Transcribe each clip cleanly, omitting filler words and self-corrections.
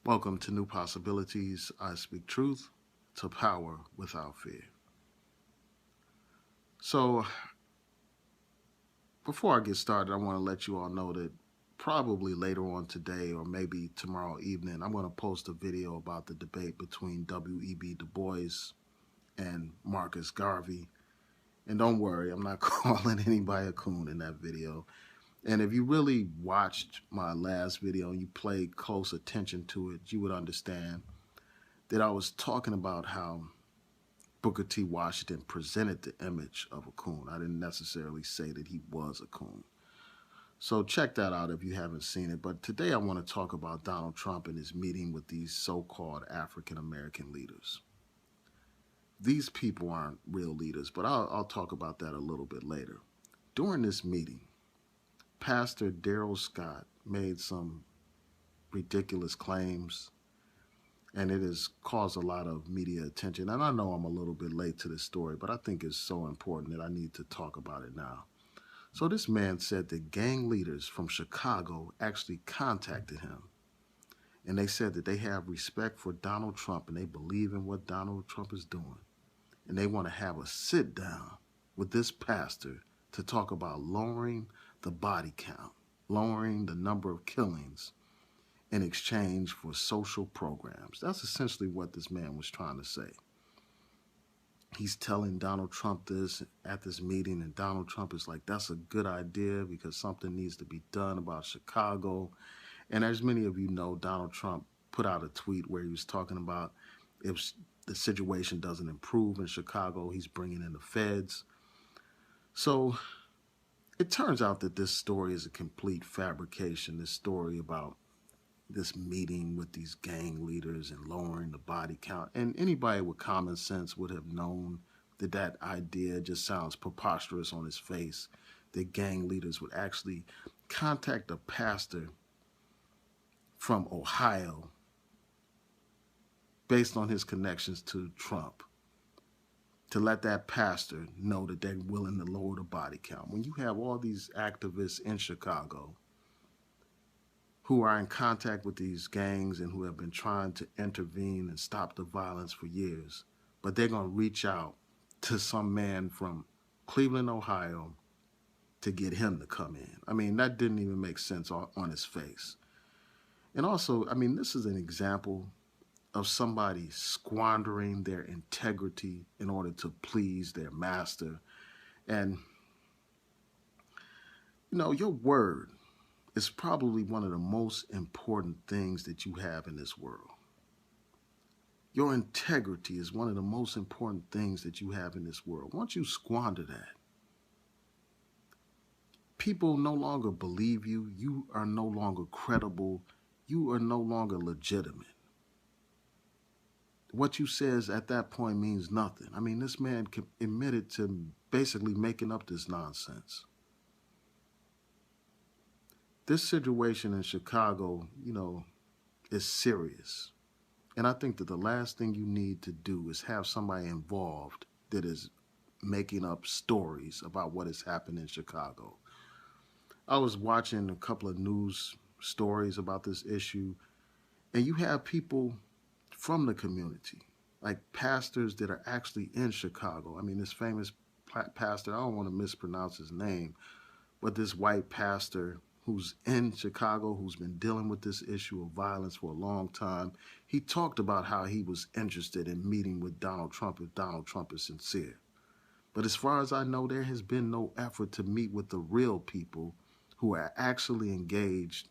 Welcome to New Possibilities. I speak truth to power without fear. So, before I get started, I want to let you all know that probably later on today or maybe tomorrow evening, I'm going to post a video about the debate between W.E.B. Du Bois and Marcus Garvey. And don't worry, I'm not calling anybody a coon in that video. And if you really watched my last video and you paid close attention to it, you would understand that I was talking about how Booker T. Washington presented the image of a coon. I didn't necessarily say that he was a coon. So check that out if you haven't seen it. But today I want to talk about Donald Trump and his meeting with these so-called African American leaders. These people aren't real leaders, but I'll talk about that a little bit later. During this meeting, Pastor Darrell Scott made some ridiculous claims, and it has caused a lot of media attention. And I know I'm a little bit late to this story, but I think it's so important that I need to talk about it now. So this man said that gang leaders from Chicago actually contacted him, and they said that they have respect for Donald Trump and they believe in what Donald Trump is doing, and they want to have a sit down with this pastor to talk about lowering the body count, lowering the number of killings in exchange for social programs. That's essentially what this man was trying to say. He's telling Donald Trump this at this meeting, and Donald Trump is like, that's a good idea because something needs to be done about Chicago. And as many of you know, Donald Trump put out a tweet where he was talking about if the situation doesn't improve in Chicago, he's bringing in the feds. So it turns out that this story is a complete fabrication, this story about this meeting with these gang leaders and lowering the body count. And anybody with common sense would have known that that idea just sounds preposterous on its face, that gang leaders would actually contact a pastor from Ohio based on his connections to Trump to let that pastor know that they're willing to lower the body count. When you have all these activists in Chicago who are in contact with these gangs and who have been trying to intervene and stop the violence for years, but they're going to reach out to some man from Cleveland, Ohio to get him to come in. I mean, that didn't even make sense on his face. And also, I mean, this is an example of somebody squandering their integrity in order to please their master. And, you know, your word is probably one of the most important things that you have in this world. Your integrity is one of the most important things that you have in this world. Once you squander that, people no longer believe you. You are no longer credible. You are no longer legitimate. What you says at that point means nothing. I mean, this man admitted to basically making up this nonsense. This situation in Chicago, you know, is serious. And I think that the last thing you need to do is have somebody involved that is making up stories about what has happened in Chicago. I was watching a couple of news stories about this issue, and you have people from the community, like pastors that are actually in Chicago. I mean, this famous pastor, I don't want to mispronounce his name, but this white pastor who's in Chicago, who's been dealing with this issue of violence for a long time, he talked about how he was interested in meeting with Donald Trump if Donald Trump is sincere. But as far as I know, there has been no effort to meet with the real people who are actually engaged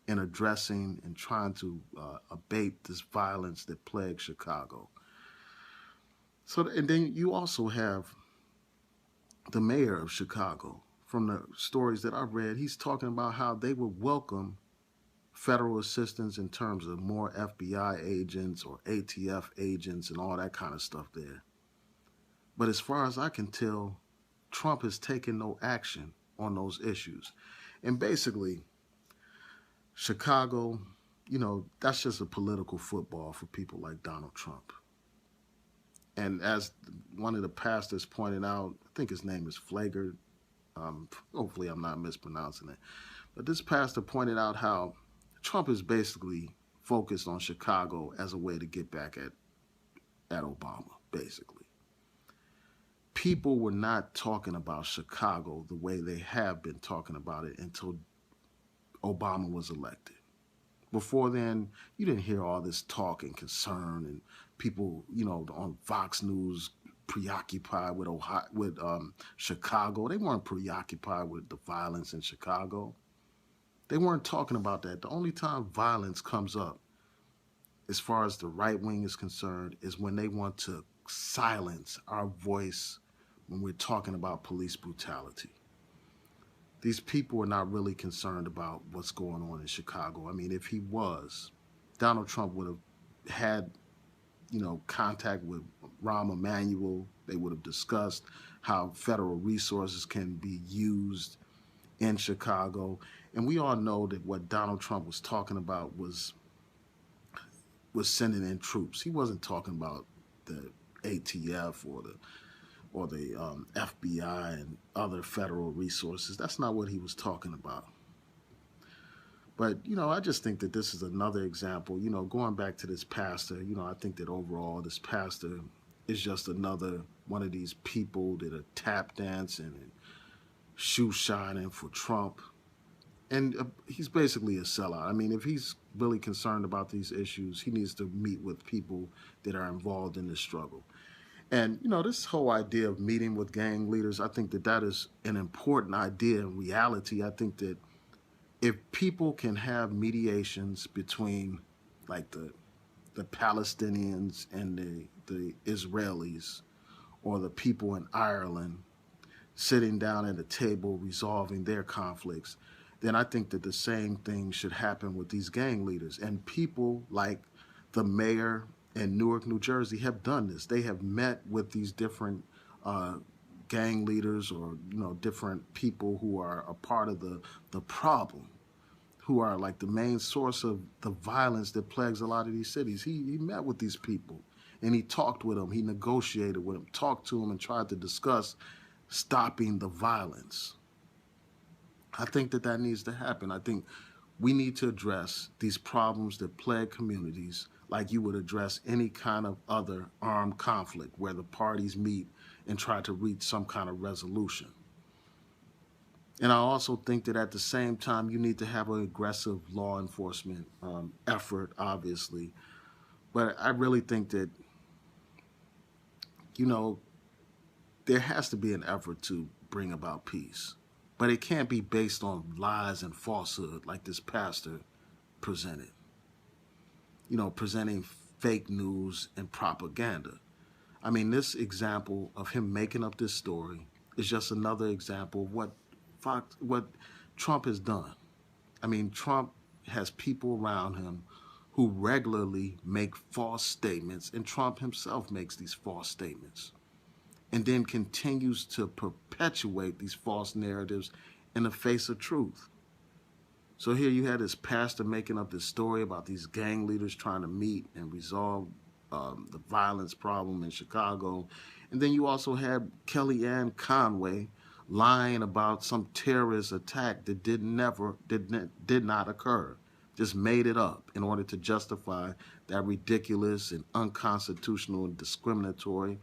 in addressing and trying to abate this violence that plagues Chicago. So, and then you also have the mayor of Chicago. From the stories that I've read, he's talking about how they would welcome federal assistance in terms of more FBI agents or ATF agents and all that kind of stuff there. But as far as I can tell, Trump has taken no action on those issues. And basically, Chicago, you know, that's just a political football for people like Donald Trump. And as one of the pastors pointed out, I think his name is Flager. Hopefully I'm not mispronouncing it. But this pastor pointed out how Trump is basically focused on Chicago as a way to get back at Obama, basically. People were not talking about Chicago the way they have been talking about it until Obama was elected. Before then, you didn't hear all this talk and concern and people, on Fox News preoccupied with Chicago. They weren't preoccupied with the violence in Chicago. They weren't talking about that. The only time violence comes up, as far as the right wing is concerned, is when they want to silence our voice when we're talking about police brutality. These people are not really concerned about what's going on in Chicago. I mean, if he was, Donald Trump would have had, contact with Rahm Emanuel. They would have discussed how federal resources can be used in Chicago. And we all know that what Donald Trump was talking about was sending in troops. He wasn't talking about the ATF or the FBI and other federal resources. That's not what he was talking about. But, I just think that this is another example, going back to this pastor, I think that overall this pastor is just another one of these people that are tap dancing and shoe shining for Trump. And he's basically a sellout. I mean, if he's really concerned about these issues, he needs to meet with people that are involved in this struggle. And, this whole idea of meeting with gang leaders, I think that is an important idea in reality. I think that if people can have mediations between, like, the Palestinians and the Israelis, or the people in Ireland sitting down at a table resolving their conflicts, then I think that the same thing should happen with these gang leaders. And people like the mayor in Newark, New Jersey have done this. They have met with these different gang leaders, or different people who are a part of the problem, who are like the main source of the violence that plagues a lot of these cities. He met with these people and he talked with them. He negotiated with them, talked to them, and tried to discuss stopping the violence. I think that needs to happen. I think we need to address these problems that plague communities like you would address any kind of other armed conflict where the parties meet and try to reach some kind of resolution. And I also think that at the same time, you need to have an aggressive law enforcement effort, obviously. But I really think that, there has to be an effort to bring about peace. But it can't be based on lies and falsehood like this pastor presented. Presenting fake news and propaganda. I mean, this example of him making up this story is just another example of what Trump has done. I mean, Trump has people around him who regularly make false statements, and Trump himself makes these false statements, and then continues to perpetuate these false narratives in the face of truth. So here you had this pastor making up this story about these gang leaders trying to meet and resolve the violence problem in Chicago. And then you also had Kellyanne Conway lying about some terrorist attack that did not occur. Just made it up in order to justify that ridiculous and unconstitutional and discriminatory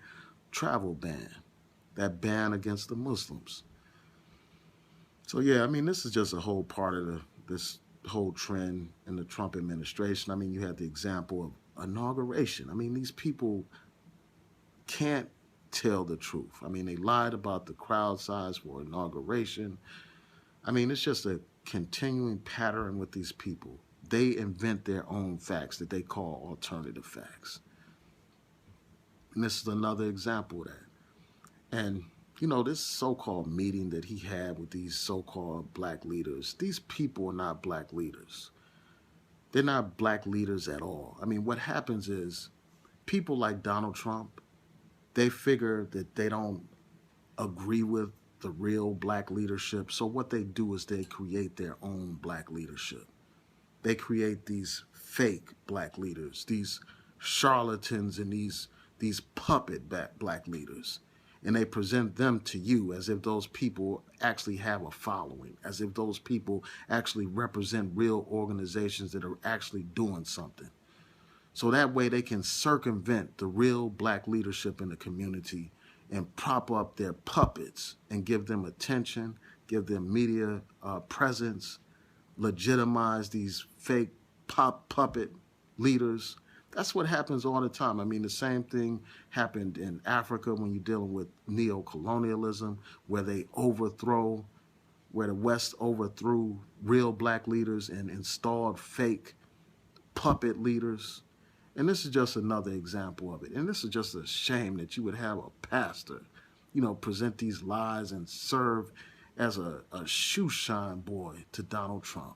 travel ban, that ban against the Muslims. So yeah, I mean, this is just a whole part of this whole trend in the Trump administration. I mean, you had the example of inauguration. I mean, these people can't tell the truth. I mean, they lied about the crowd size for inauguration. I mean, it's just a continuing pattern with these people. They invent their own facts that they call alternative facts. And this is another example of that. And, this so-called meeting that he had with these so-called black leaders, these people are not black leaders. They're not black leaders at all. I mean, what happens is people like Donald Trump, they figure that they don't agree with the real black leadership. So what they do is they create their own black leadership. They create these fake black leaders, these charlatans and these puppet black leaders. and they present them to you as if those people actually have a following, as if those people actually represent real organizations that are actually doing something. So that way they can circumvent the real black leadership in the community and prop up their puppets and give them attention, give them media presence, legitimize these fake puppet leaders. That's what happens all the time. I mean, the same thing happened in Africa when you're dealing with neo-colonialism, where they overthrow, where the West overthrew real black leaders and installed fake puppet leaders. And this is just another example of it. And this is just a shame that you would have a pastor, present these lies and serve as a shoe shine boy to Donald Trump.